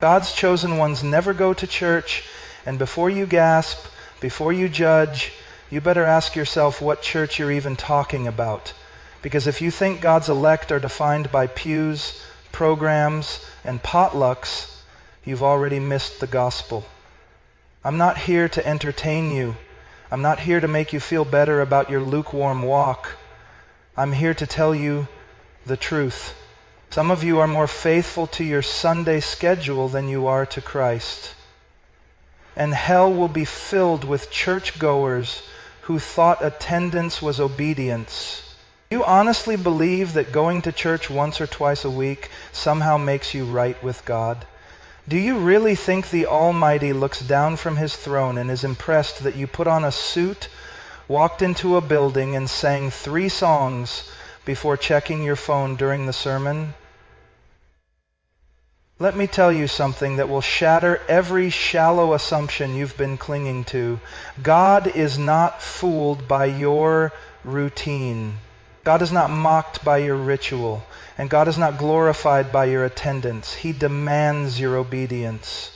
God's chosen ones never go to church, and before you gasp, before you judge, you better ask yourself what church you're even talking about. Because if you think God's elect are defined by pews, programs, and potlucks, you've already missed the gospel. I'm not here to entertain you. I'm not here to make you feel better about your lukewarm walk. I'm here to tell you the truth. Some of you are more faithful to your Sunday schedule than you are to Christ. And hell will be filled with churchgoers who thought attendance was obedience. Do you honestly believe that going to church once or twice a week somehow makes you right with God? Do you really think the Almighty looks down from His throne and is impressed that you put on a suit, walked into a building, and sang 3 songs before checking your phone during the sermon? Let me tell you something that will shatter every shallow assumption you've been clinging to. God is not fooled by your routine. God is not mocked by your ritual. And God is not glorified by your attendance. He demands your obedience.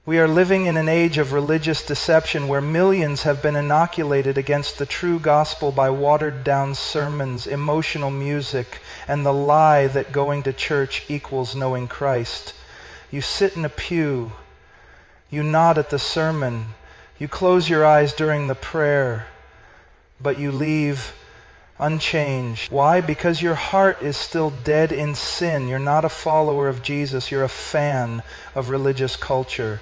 We are living in an age of religious deception where millions have been inoculated against the true gospel by watered-down sermons, emotional music, and the lie that going to church equals knowing Christ. You sit in a pew. You nod at the sermon. You close your eyes during the prayer. But you leave unchanged. Why? Because your heart is still dead in sin. You're not a follower of Jesus. You're a fan of religious culture.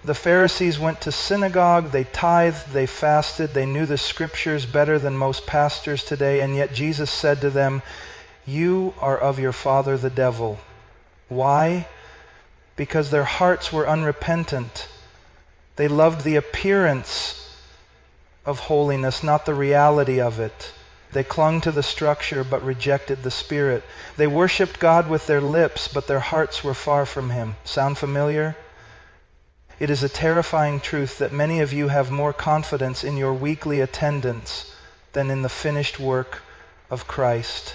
The Pharisees went to synagogue, they tithed, they fasted, they knew the scriptures better than most pastors today, and yet Jesus said to them, "You are of your father the devil." Why? Because their hearts were unrepentant. They loved the appearance of holiness, not the reality of it. They clung to the structure but rejected the Spirit. They worshiped God with their lips, but their hearts were far from Him. Sound familiar? It is a terrifying truth that many of you have more confidence in your weekly attendance than in the finished work of Christ.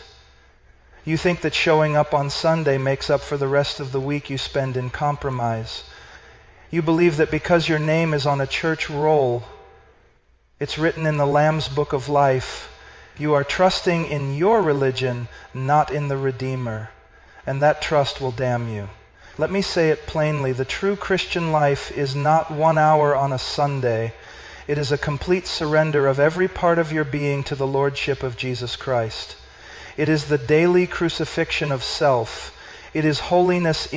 You think that showing up on Sunday makes up for the rest of the week you spend in compromise. You believe that because your name is on a church roll, it's written in the Lamb's Book of Life, you are trusting in your religion, not in the Redeemer. And that trust will damn you. Let me say it plainly. The true Christian life is not 1 hour on a Sunday. It is a complete surrender of every part of your being to the Lordship of Jesus Christ. It is the daily crucifixion of self. It is holiness in